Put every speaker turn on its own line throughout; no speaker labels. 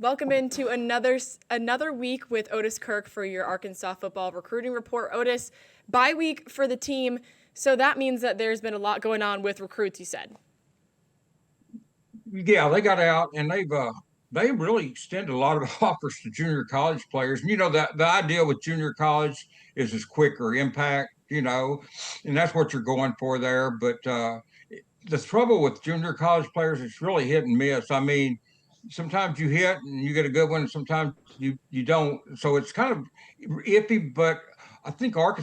Welcome into another week with Otis Kirk for your Arkansas football recruiting report. Otis, bye week for the team, so that means that there's been a lot going on with recruits, you said.
Yeah, they got out and they really extended a lot of offers to junior college players. And that the idea with junior college is quicker impact, and that's what you're going for there. But the trouble with junior college players is really hit and miss. I mean, sometimes you hit and you get a good one, and sometimes you don't. So it's kind of iffy. But I think well,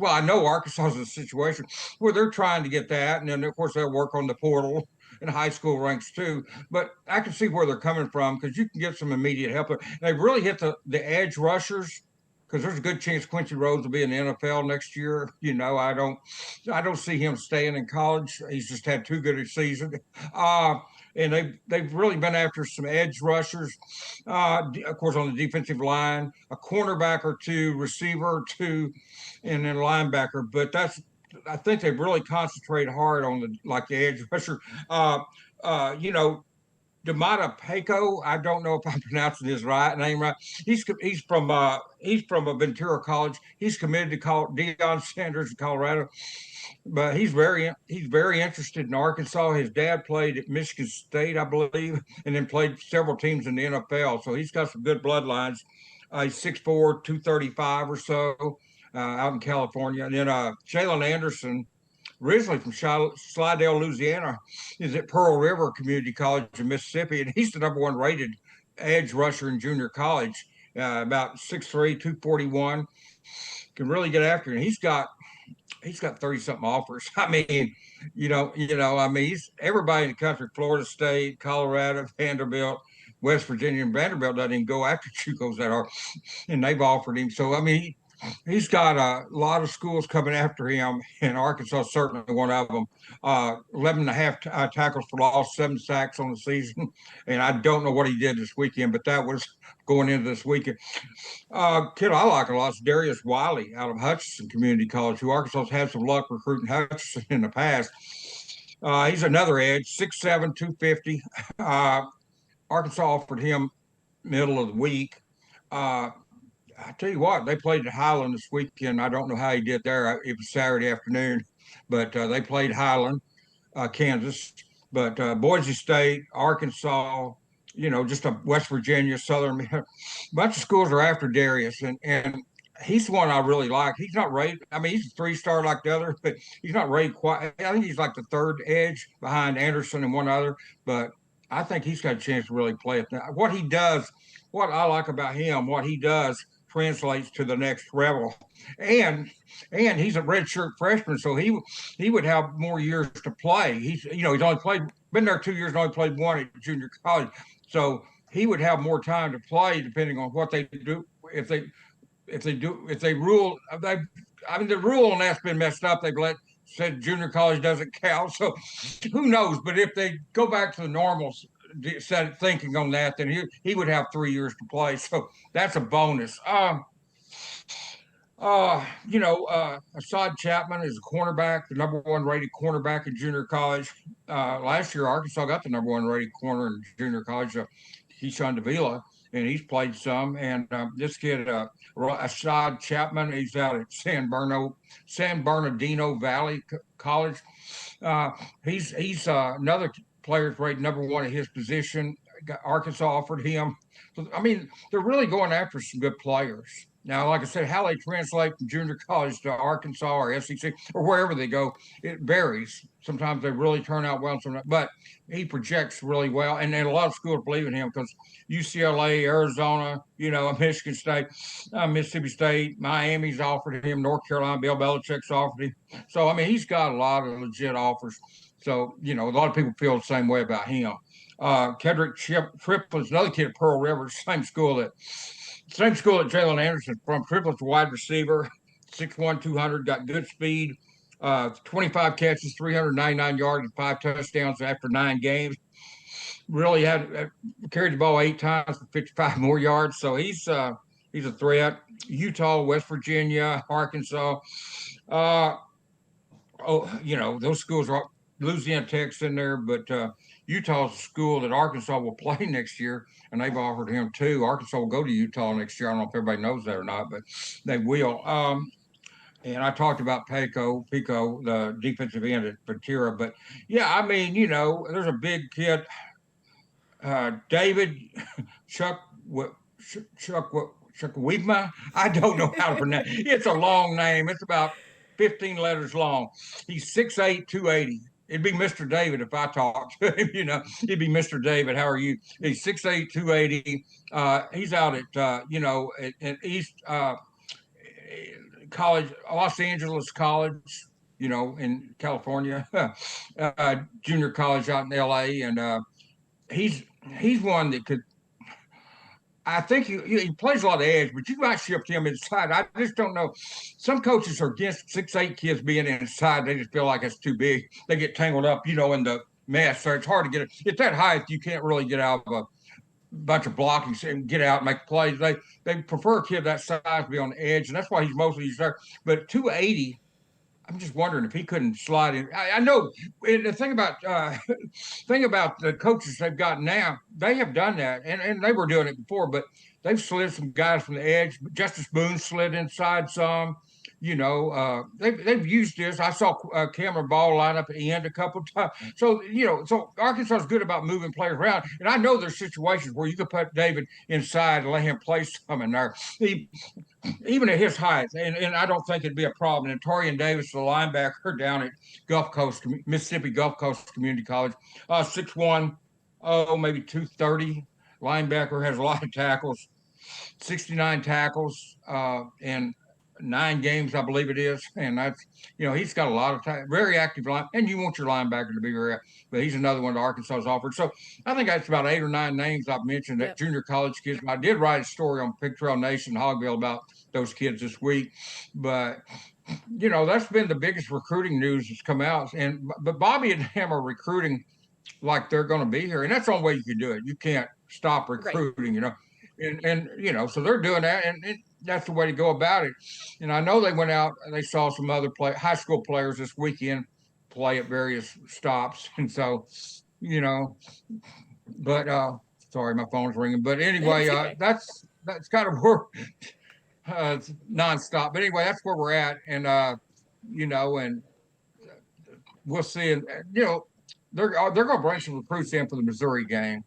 I know Arkansas is in a situation where they're trying to get that, and then of course they'll work on the portal and high school ranks too. But I can see where they're coming from because you can get some immediate help. They really hit the edge rushers because there's a good chance Quincy Rhodes will be in the NFL next year. I don't see him staying in college. He's just had too good a season. Uh, and they've really been after some edge rushers, of course, on the defensive line, a cornerback or two, receiver or two, and then a linebacker. But I think they've really concentrated hard on the edge rusher. Uh, uh, you know, Demata Paco. I don't know if I'm pronouncing his name right. He's from a Ventura College. He's committed to Deion Sanders in Colorado, but he's very interested in Arkansas. His dad played at Michigan State, I believe, and then played several teams in the NFL. So he's got some good bloodlines. He's 6'4", 235 or so, out in California. And then Jalen Anderson, originally from Slidell, Louisiana, is at Pearl River Community College in Mississippi, and he's the number one rated edge rusher in junior college. About 6'3", 241, can really get after it. And he's got 30 something offers. I mean, he's everybody in the country, Florida State, Colorado, Vanderbilt, West Virginia, and Vanderbilt doesn't even go after JUCOs that are, and they've offered him. So I mean, he's got a lot of schools coming after him, and Arkansas is certainly one of them. 11 and a half tackles for loss, 7 sacks on the season. And I don't know what he did this weekend, but that was going into this weekend. Kid I like a lot is Darius Wiley out of Hutchinson Community College, who Arkansas has had some luck recruiting Hutchinson in the past. He's another edge, 6'7", 250. Uh, Arkansas offered him middle of the week. Uh, I tell you what, they played at Highland this weekend. I don't know how he did there. It was Saturday afternoon, but they played Highland, Kansas. But Boise State, Arkansas, just a West Virginia, Southern, a bunch of schools are after Darius, and he's the one I really like. He's not rated. I mean, he's a 3-star like the other, but he's not rated quite. I think he's like the third edge behind Anderson and one other, but I think he's got a chance to really play it. Now, what he does, what I like about him, what he does translates to the next level. And he's a redshirt freshman, so he would have more years to play. He's only been there 2 years and only played one at junior college. So he would have more time to play depending on what they do. If they rule they I mean the rule on that's been messed up. They've said junior college doesn't count. So who knows? But if they go back to the normal set thinking on that, then he would have 3 years to play. So that's a bonus. Assad Chapman is a cornerback, the number one rated cornerback in junior college. Last year, Arkansas got the number one rated corner in junior college, Keyshawn Davila, and he's played some. And this kid, Assad Chapman, he's out at San Bernardino Valley College. Uh, he's another player rated number one at his position. Arkansas offered him. So, I mean, they're really going after some good players. Now, like I said, how they translate from junior college to Arkansas or SEC or wherever they go, it varies. Sometimes they really turn out well, but he projects really well, and then a lot of schools believe in him because UCLA, Arizona, Michigan State, Mississippi State, Miami's offered him, North Carolina, Bill Belichick's offered him. So I mean, he's got a lot of legit offers. So a lot of people feel the same way about him. Kedrick Triplett, another kid at Pearl River, same school that Jalen Anderson from. Triplett's a wide receiver, 6'1", 200, got good speed, 25 catches, 399 yards, and 5 touchdowns after 9 games. Really had carried the ball 8 times for 55 more yards. So he's a threat. Utah, West Virginia, Arkansas. Uh, those schools are Louisiana Tech's in there, but Utah's a school that Arkansas will play next year. and they've offered him 2. Arkansas will go to Utah next year. I don't know if everybody knows that or not, but they will. And I talked about Pico, the defensive end at Ventura. But yeah, I mean, there's a big kid, David Chuck, what, Chuck, what, Chuck Weedma. I don't know how to pronounce it. It's a long name. It's about 15 letters long. He's 6'8", 280. It'd be Mr. David if I talked to him, he'd be Mr. David. How are you? He's 6'8", 280. He's out at East, college, Los Angeles College, in California, junior college out in LA. And he's one that could, I think he plays a lot of edge, but you might shift him inside. I just don't know. Some coaches are against 6'8" kids being inside. They just feel like it's too big. They get tangled up, in the mess. So it's hard to get it. At that height, you can't really get out of a bunch of blocking and get out and make plays. They prefer a kid that size to be on the edge, and that's why he's mostly there. But 280, I'm just wondering if he couldn't slide in. I know. And the thing about the coaches they've got now, they have done that, and they were doing it before, but they've slid some guys from the edge. Justice Boone slid inside some. They've used this. I saw Cameron Ball line up at the end a couple of times. So Arkansas is good about moving players around, and I know there's situations where you could put David inside and let him play some in there. Even at his height, and I don't think it'd be a problem. And Torian Davis, the linebacker down at Mississippi Gulf Coast Community College, 6'1", maybe 230 linebacker, has a lot of tackles, 69 tackles, and 9 games, I believe it is. And that's, he's got a lot of time, very active line. And you want your linebacker to be very active, but he's another one that Arkansas has offered. So I think that's about 8 or 9 names I've mentioned that junior college kids. I did write a story on Pig Trail Nation, Hogville, about those kids this week. But, that's been the biggest recruiting news that's come out. But Bobby and him are recruiting like they're going to be here. And that's the only way you can do it. You can't stop recruiting, right. And so they're doing that. And that's the way to go about it. And I know they went out and they saw some other high school players this weekend play at various stops. And so, but sorry, my phone's ringing. But anyway, that's kind of where it's nonstop. But anyway, that's where we're at. And, and we'll see. And, they're going to bring some recruits in for the Missouri game,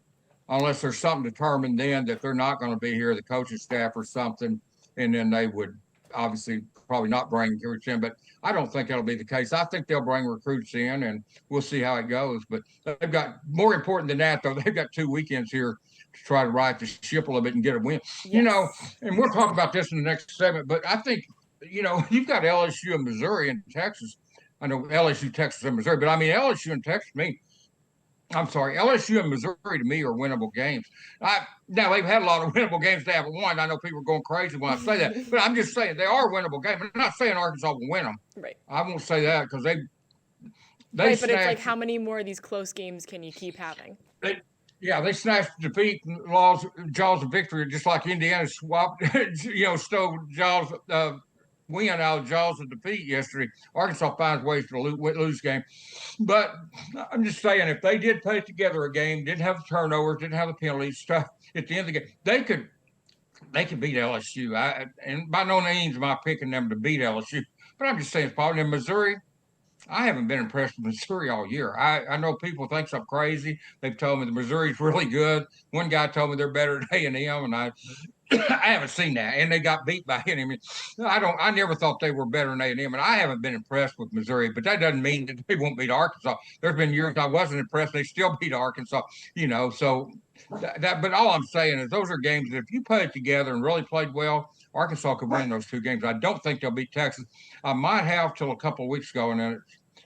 unless there's something determined then that they're not going to be here, the coaching staff or something. And then they would obviously probably not bring recruits in, but I don't think that'll be the case. I think they'll bring recruits in, and we'll see how it goes. But they've got, more important than that, though, they've got 2 weekends here to try to right the ship a little bit and get a win. Yes. And we'll talk about this in the next segment, but I think, you've got LSU and Missouri and Texas. I know LSU, Texas, and Missouri, but I mean, LSU and Texas, LSU and Missouri to me are winnable games. Now, they've had a lot of winnable games they haven't won. I know people are going crazy when I say that, but I'm just saying they are winnable games. I'm not saying Arkansas will win them.
Right.
I won't say that because they
right, but it's like, how many more of these close games can you keep having?
They snatched defeat, jaws of victory, just like Indiana swapped, stole jaws win out of jaws of defeat yesterday. Arkansas finds ways to lose game. But I'm just saying, if they did put together a game, didn't have the turnovers, didn't have the penalties, stuff at the end of the game, they could beat LSU. And by no means am I picking them to beat LSU, but I'm just saying it's probably in Missouri. I haven't been impressed with Missouri all year. I know people think I'm crazy. They've told me the Missouri's really good. One guy told me they're better than A&M, and I haven't seen that. And they got beat by A&M. I never thought they were better than A&M, and I haven't been impressed with Missouri. But that doesn't mean that they won't beat Arkansas. There's been years I wasn't impressed. They still beat Arkansas. So that. But all I'm saying is those are games that if you put it together and really played well, Arkansas could win those 2 games. I don't think they'll beat Texas. I might have till a couple of weeks ago, and then it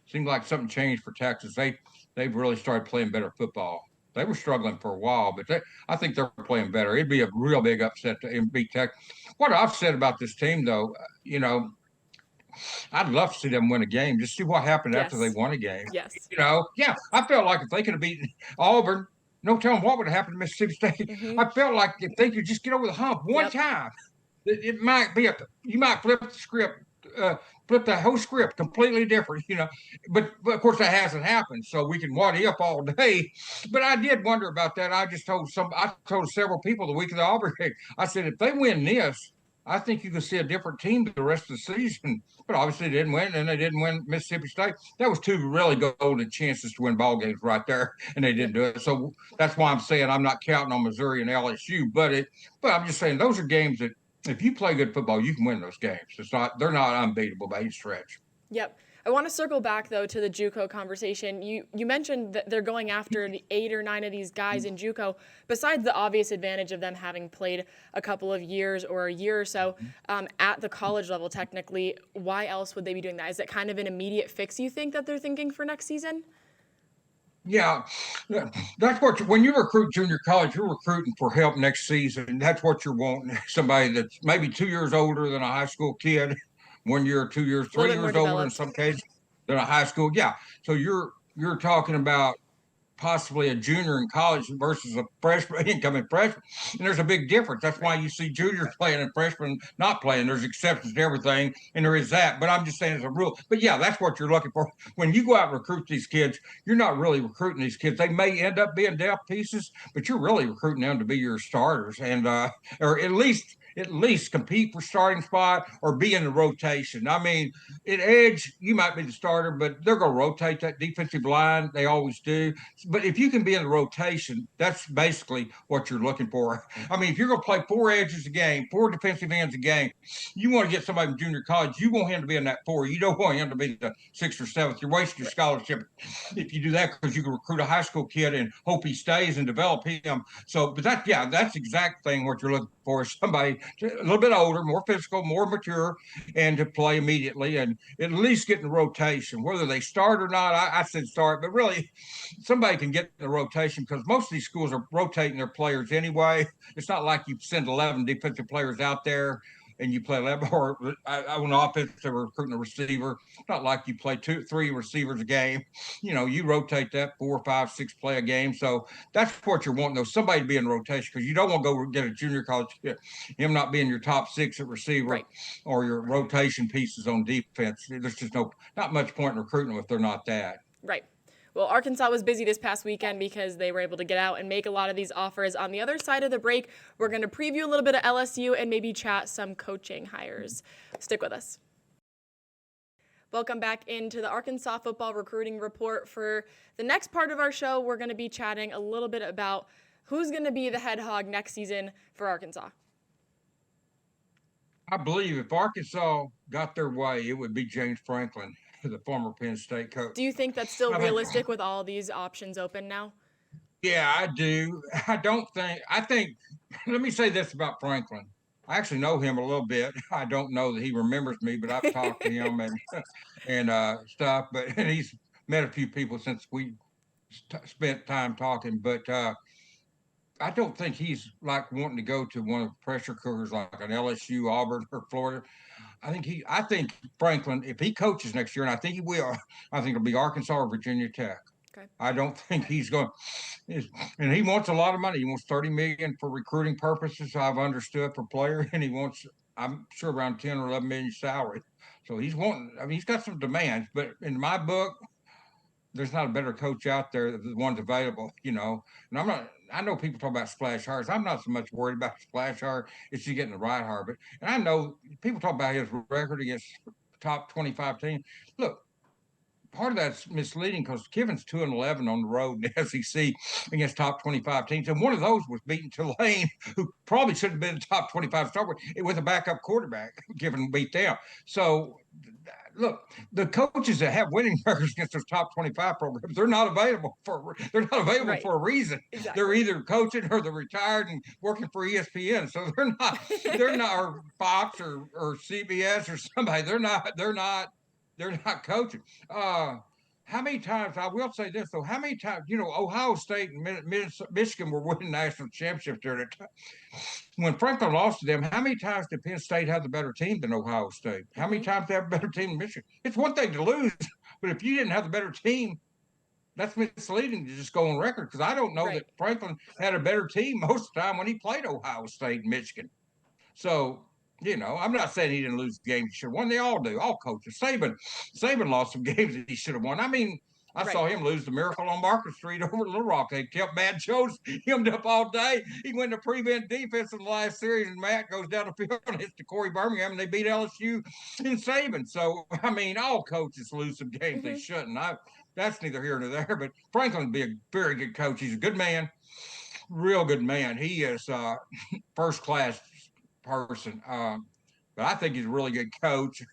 seemed like something changed for Texas. They've really started playing better football. They were struggling for a while, but I think they're playing better. It'd be a real big upset to beat Texas. What I've said about this team, though, I'd love to see them win a game. Just see what happened after they won a game.
Yes.
I felt like if they could have beaten Auburn, no telling what would have happened to Mississippi State. Mm-hmm. I felt like if they could just get over the hump one time, it might be you might flip the script flip the whole script completely different, but of course that hasn't happened. So we can what if all day. But I did wonder about that. I told several people the week of the Auburn game. I said if they win this, I think you can see a different team the rest of the season. But obviously they didn't win, and they didn't win Mississippi State. That was two really golden chances to win ball games right there, and they didn't do it. So that's why I'm saying I'm not counting on Missouri and LSU, but I'm just saying those are games that if you play good football, you can win those games. They're not unbeatable by any stretch.
Yep. I want to circle back though to the JUCO conversation. You mentioned that they're going after the 8 or 9 of these guys in JUCO. Besides the obvious advantage of them having played a couple of years or a year or so at the college level, technically, why else would they be doing that? Is it kind of an immediate fix you think that they're thinking for next season?
Yeah, that's when you recruit junior college, you're recruiting for help next season. That's what you're wanting. Somebody that's maybe 2 years older than a high school kid, 1 year, 2 years,
A little
3
bit more
years older in
developed.
some cases than a high school. Yeah. So you're talking about possibly a junior in college versus a freshman, incoming freshman. And there's a big difference. That's why you see juniors playing and freshmen not playing. There's exceptions to everything, and there is that. But I'm just saying it's a rule. But yeah, that's what you're looking for. When you go out and recruit these kids, you're not really recruiting these kids. They may end up being depth pieces, but you're really recruiting them to be your starters and or at least compete for starting spot or be in the rotation. I mean, at edge, you might be the starter, but they're going to rotate that defensive line. They always do. But if you can be in the rotation, that's basically what you're looking for. I mean, if you're going to play 4 edges a game, 4 defensive ends a game, you want to get somebody from junior college. You want him to be in that 4. You don't want him to be the 6th or 7th. You're wasting your scholarship if you do that because you can recruit a high school kid and hope he stays and develop him. So, but that's the exact thing what you're looking for is somebody a little bit older, more physical, more mature, and to play immediately and at least get in the rotation. Whether they start or not, I said start, but really somebody can get in the rotation because most of these schools are rotating their players anyway. It's not like you send 11 defensive players out there and you play 11 or on offense they're recruiting a receiver. It's not like you play 2-3 receivers a game. You rotate that 4, 5, 6 play a game. So that's what you're wanting, though, somebody to be in rotation because you don't want to go get a junior college kid, him not being your top 6 at receiver
Right.
or your rotation pieces on defense. There's just not much point in recruiting them if they're not that.
Right. Well, Arkansas was busy this past weekend because they were able to get out and make a lot of these offers. On the other side of the break, we're going to preview a little bit of LSU and maybe chat some coaching hires. Stick with us. Welcome back into the Arkansas Football Recruiting Report. For the next part of our show, we're going to be chatting a little bit about who's going to be the head hog next season for Arkansas.
I believe if Arkansas got their way, it would be James Franklin, the former Penn State coach.
Do you think that's still
I think-
realistic with all these options open now?
Yeah, I do. I think, let me say this about Franklin. I actually know him a little bit. I don't know that he remembers me, but I've talked to him and stuff. And he's met a few people since we spent time talking. But I don't think he's like wanting to go to one of the pressure cookers like an LSU, Auburn, or Florida. I think Franklin, if he coaches next year, and I think he will, I think it'll be Arkansas or Virginia Tech.
Okay.
I don't think he's going, and he wants a lot of money. He wants $30 million for recruiting purposes. I've understood for player, and he wants, I'm sure, around 10 or 11 million salary. So he's wanting. I mean, he's got some demands, but in my book, there's not a better coach out there than the one's available. And I'm not. I know people talk about splash hires. I'm not so much worried about splash hire. It's you getting the right hire. And I know people talk about his record against top 25 teams. Look, part of that's misleading because Kivins 2-11 on the road in the SEC against top 25 teams, and one of those was beating Tulane, who probably should have been a top 25 start with a backup quarterback. Given beat them. So, look, the coaches that have winning records against those top 25 programs, they're not available
Right.
for a reason.
Exactly.
They're either coaching or they're retired and working for ESPN. So they're not or Fox or CBS or somebody. They're not coaching. How many times, I will say this though, how many times, Ohio State and Michigan were winning national championships during that time. When Franklin lost to them, how many times did Penn State have the better team than Ohio State? How many times did they have a better team than Michigan? It's one thing to lose, but if you didn't have the better team, that's misleading to just go on record because I don't know
Right.
that Franklin had a better team most of the time when he played Ohio State and Michigan. So I'm not saying he didn't lose the game he should have won. They all do, all coaches. Saban lost some games that he should have won. I mean, I
Right.
saw him lose the Miracle on Market Street over Little Rock. They kept Matt Jones hemmed up all day. He went to prevent defense in the last series, and Matt goes down the field and hits to Corey Birmingham, and they beat LSU in Saban. So, I mean, all coaches lose some games they
Hmm.
shouldn't. That's neither here nor there. But Franklin would be a very good coach. He's a good man, real good man. He is first class person. But I think he's a really good coach.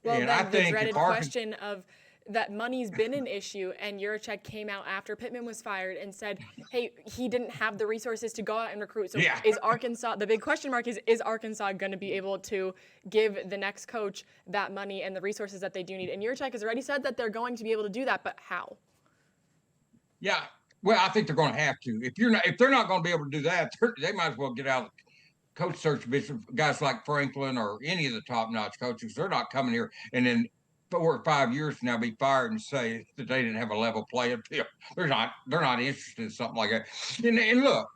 Well,
And I
then the
think if
dreaded
Arkansas,
question of that money's been an issue, and Yurachek came out after Pittman was fired and said, "Hey, he didn't have the resources to go out and recruit." So,
yeah,
is Arkansas the big question mark is Arkansas going to be able to give the next coach that money and the resources that they do need? And Yurachek has already said that they're going to be able to do that, but how?
yeah. Well, I think they're going to have to. If they're not going to be able to do that, they might as well get out of the coach search business. Guys like Franklin or any of the top notch coaches, they're not coming here and then 4 or 5 years from now be fired and say that they didn't have a level playing field. They're not interested in something like that. And look,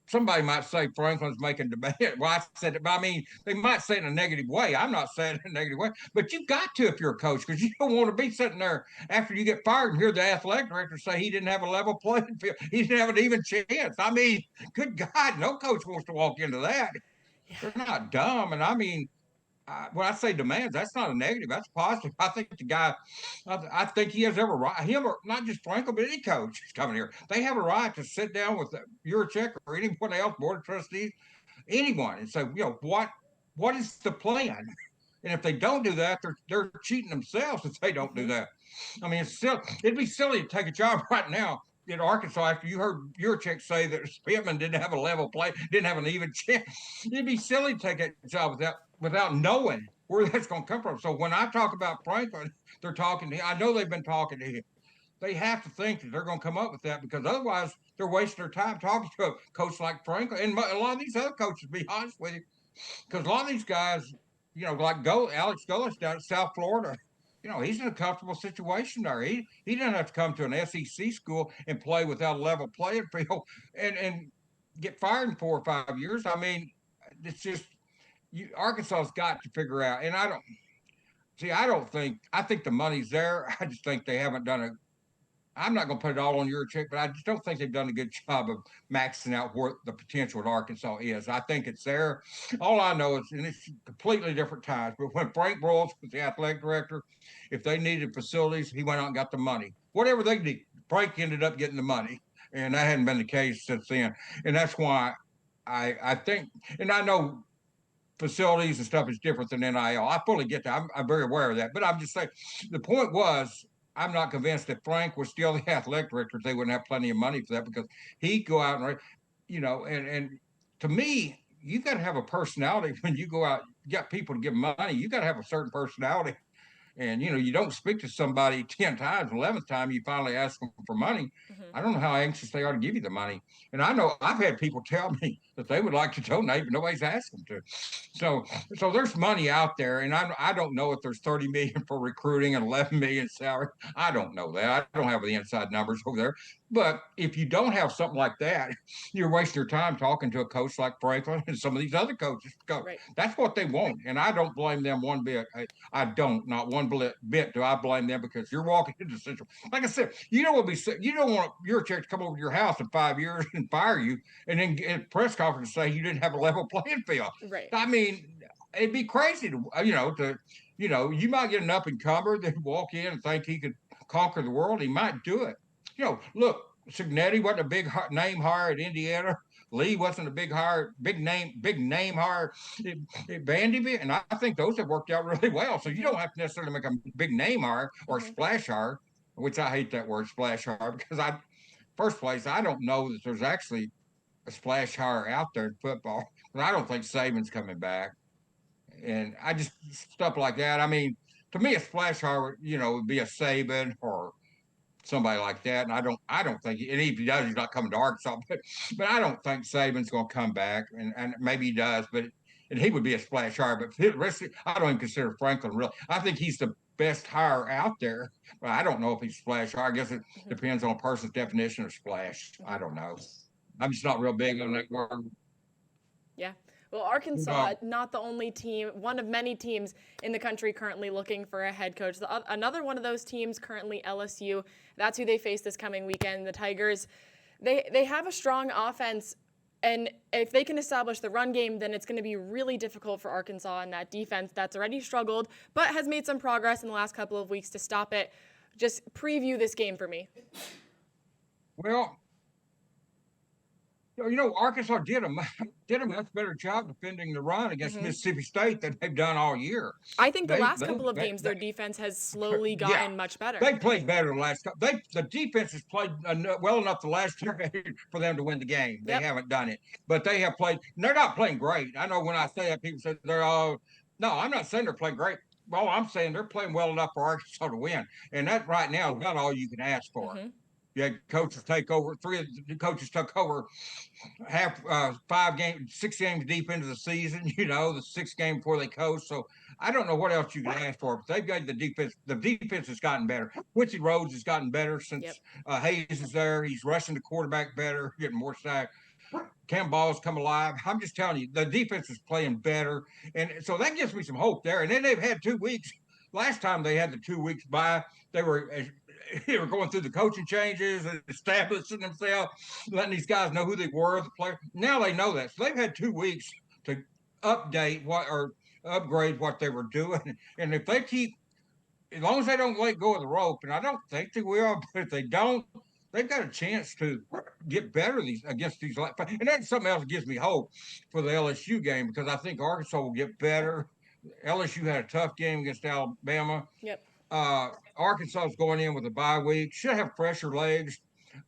somebody might say Franklin's making demand. Well, I said it, but I mean, they might say it in a negative way. I'm not saying it in a negative way, but you've got to if you're a coach because you don't want to be sitting there after you get fired and hear the athletic director say he didn't have a level playing field. He didn't have an even chance. I mean, good God, no coach wants to walk into that. They're not dumb. And I mean, when I say demands, that's not a negative. That's positive. I think the guy, I think he has every right, him or not just Frankel, but any coach coming here. They have a right to sit down with Yurachek or anyone else, board of trustees, anyone, and say, what is the plan? And if they don't do that, they're cheating themselves if they don't do
Hmm.
that. I mean, it'd be silly to take a job right now in Arkansas after you heard Yurachek say that Pittman didn't have a level play, didn't have an even chance. It'd be silly to take a job without knowing where that's going to come from. So when I talk about Franklin, they're talking to him. I know they've been talking to him. They have to think that they're going to come up with that because otherwise they're wasting their time talking to a coach like Franklin and a lot of these other coaches. To be honest with you, because a lot of these guys, like Alex Golesh down at South Florida, he's in a comfortable situation there. He doesn't have to come to an SEC school and play without a level playing field and get fired in 4 or 5 years. I mean, it's just Arkansas's got to figure out. And I don't see. I think the money's there. I just think they haven't done a I'm not going to put it all on Yurachek, but I just don't think they've done a good job of maxing out what the potential at Arkansas is. I think it's there. All I know is, and it's completely different times, but when Frank Broyles was the athletic director, if they needed facilities, he went out and got the money. Whatever they need, Frank ended up getting the money. And that hadn't been the case since then. And that's why I think, and I know facilities and stuff is different than NIL. I fully get that. I'm very aware of that. But I'm just saying, the point was, I'm not convinced that Frank was still the athletic director. They wouldn't have plenty of money for that because he'd go out and to me, you got to have a personality when you go out. You got people to give money. You got to have a certain personality and you don't speak to somebody 10 times, 11th time you finally ask them for money.
Hmm.
I don't know how anxious they are to give you the money. And I know I've had people tell me that they would like to donate, but nobody's asked them to. So so there's money out there, and I don't know if there's 30 million for recruiting and 11 million salary. I don't know that. I don't have the inside numbers over there. But if you don't have something like that, you're wasting your time talking to a coach like Franklin and some of these other coaches.
Right.
That's what they want, and I don't blame them one bit. I don't, not one bit do I blame them because you're walking into Central. Like I said, you don't want your check to come over to your house in 5 years and fire you, and then in a press conference say you didn't have a level playing field.
Right.
I mean, it'd be crazy you might get an up and comer that walk in and think he could conquer the world. He might do it. Look, Signetti wasn't a big name hire at Indiana. Lee wasn't a big name hire at Vanderbilt, and I think those have worked out really well. So you
Hmm.
don't have to necessarily make a big name hire or
Hmm.
splash hire, which I hate that word splash hire because first place, I don't know that there's actually a splash hire out there in football. But I don't think Saban's coming back, and I just stuff like that. I mean, to me, a splash hire, would be a Saban or somebody like that. And I don't think, and if he does, he's not coming to Arkansas. But I don't think Saban's going to come back, and maybe he does, but and he would be a splash hire. But the rest, I don't even consider Franklin really. I think he's the best hire out there. But I don't know if he's splash hire. I guess it
Hmm.
depends on a person's definition of splash. I
Hmm.
don't know. I'm just not real big on that word.
Yeah. Well, Arkansas,
know,
not the only team, one of many teams in the country currently looking for a head coach. Another one of those teams, currently LSU, that's who they face this coming weekend. The Tigers, they have a strong offense, and if they can establish the run game, then it's going to be really difficult for Arkansas and that defense that's already struggled, but has made some progress in the last couple of weeks to stop it. Just preview this game for me.
well, Arkansas did a much better job defending the run against Mississippi State than they've done all year.
I think the
They
last
they
couple of
they,
games,
they
their defense has slowly
yeah,
gotten much better.
they played better the last couple. The defense has played well enough the last 2 games for them to win the game. They
Yep.
haven't done it, but they have played. They're not playing great. I know when I say that, people say they're all. No, I'm not saying they're playing great. Well, I'm saying they're playing well enough for Arkansas to win, and that right now is not all you can ask for.
Mm-hmm.
You had coaches take over. 3 of the coaches took over half 6 games deep into the season. The 6th game before they coached. So I don't know what else you can ask for. But they've got the defense. The defense has gotten better. Quincy Rhodes has gotten better since Hayes is there. He's rushing the quarterback better, getting more sacks. Cam Ball's come alive. I'm just telling you, the defense is playing better, and so that gives me some hope there. And then they've had 2 weeks. Last time they had the 2 weeks by, they were going through the coaching changes and establishing themselves, letting these guys know who they were, the player. Now they know that. So they've had 2 weeks to upgrade what they were doing. And if they keep, as long as they don't let go of the rope, and I don't think they will, but if they don't, they've got a chance to get better against these. And that's something else that gives me hope for the LSU game, because I think Arkansas will get better. LSU had a tough game against Alabama.
Yep.
Arkansas is going in with a bye week. Should have fresher legs.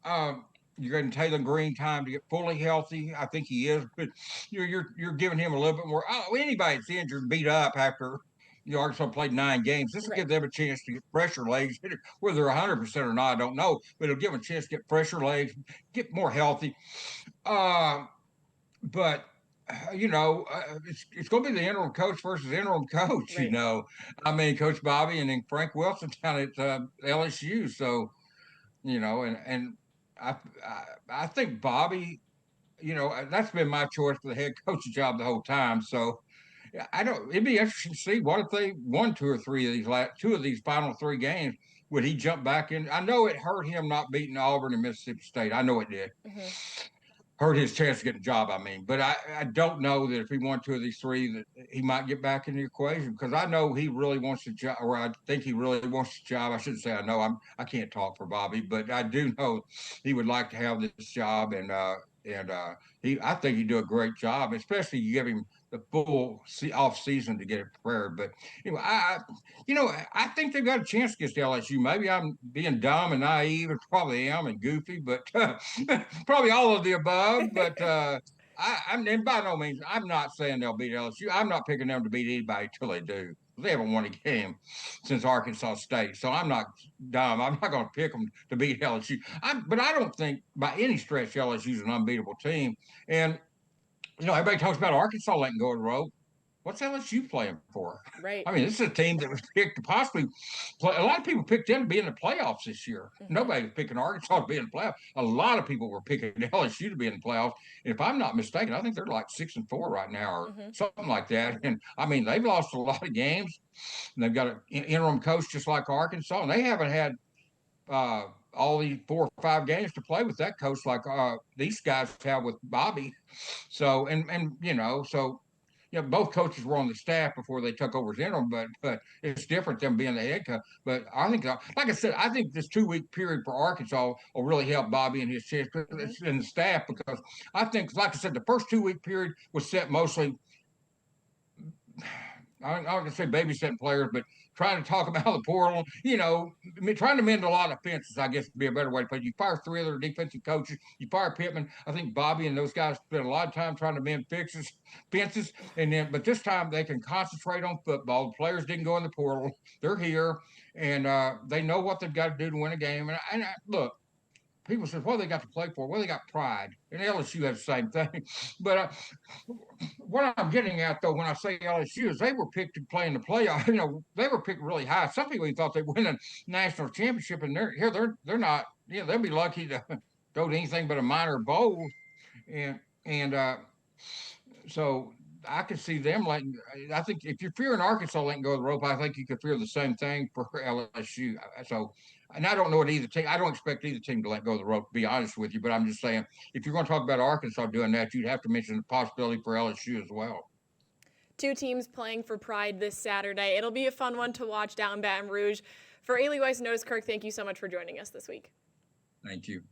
You're getting Taylor Green time to get fully healthy. I think he is, but you're giving him a little bit more. Anybody that's injured and beat up after Arkansas played 9 games, this will give them a chance to get fresher legs. Whether they're 100% or not, I don't know, but it'll give them a chance to get fresher legs, get more healthy. But it's going to be the interim coach versus interim coach.
Right.
I mean, Coach Bobby and then Frank Wilson down at LSU. So, and I think Bobby, that's been my choice for the head coaching job the whole time. So, I don't. It'd be interesting to see what if they won 2 or 3 of these two of these final 3 games. Would he jump back in? I know it hurt him not beating Auburn and Mississippi State. I know it did.
Mm-hmm.
Hurt his chance to get a job, I mean. But I don't know that if he won 2 of these 3 that he might get back in the equation, because I know he really wants the job, or I think he really wants the job. I shouldn't say I know. I can't talk for Bobby, but I do know he would like to have this job, and I think he'd do a great job, especially you give him the full off season to get it prepared. But anyway, I think they've got a chance against LSU. Maybe I'm being dumb and naive, and probably am, and goofy, but probably all of the above. But and by no means, I'm not saying they'll beat LSU. I'm not picking them to beat anybody till they do. They haven't won a game since Arkansas State, so I'm not dumb. I'm not going to pick them to beat LSU. But I don't think by any stretch LSU is an unbeatable team. And everybody talks about Arkansas letting go of the rope. What's LSU playing for?
Right.
I mean, this is a team that was picked to possibly play. A lot of people picked them to be in the playoffs this year. Mm-hmm. Nobody was picking Arkansas to be in the playoffs. A lot of people were picking LSU to be in the playoffs. And if I'm not mistaken, I think they're like 6-4 right now, or something like that. And I mean, they've lost a lot of games. And they've got an interim coach just like Arkansas, and they haven't had all these 4 or 5 games to play with that coach like these guys have with Bobby. So both coaches were on the staff before they took over as interim, but it's different than being the head coach. But I think, like I said, I think this 2-week period for Arkansas will really help Bobby and his chance and the staff, because I think, like I said, the first 2-week period was set mostly, I'm not going to say babysitting players, but trying to talk about the portal, trying to mend a lot of fences, I guess would be a better way to put it. You fire 3 other defensive coaches, you fire Pittman. I think Bobby and those guys spent a lot of time trying to mend fences, but this time they can concentrate on football. The players didn't go in the portal. They're here, and they know what they've got to do to win a game. And look, people say, what do they got to play for? Well, they got pride. And LSU has the same thing. But what I'm getting at, though, when I say LSU, is they were picked to play in the playoff. They were picked really high. Some people even thought they'd win a national championship, and they're not. They'll be lucky to go to anything but a minor bowl. And so I could see them letting. I think if you're fearing Arkansas letting go of the rope, I think you could fear the same thing for LSU. So, and I don't know what either team. I don't expect either team to let go of the rope. To be honest with you, but I'm just saying, if you're going to talk about Arkansas doing that, you'd have to mention the possibility for LSU as well.
Two teams playing for pride this Saturday. It'll be a fun one to watch down in Baton Rouge. For Ailey Weiss and Otis Kirk, thank you so much for joining us this week.
Thank you.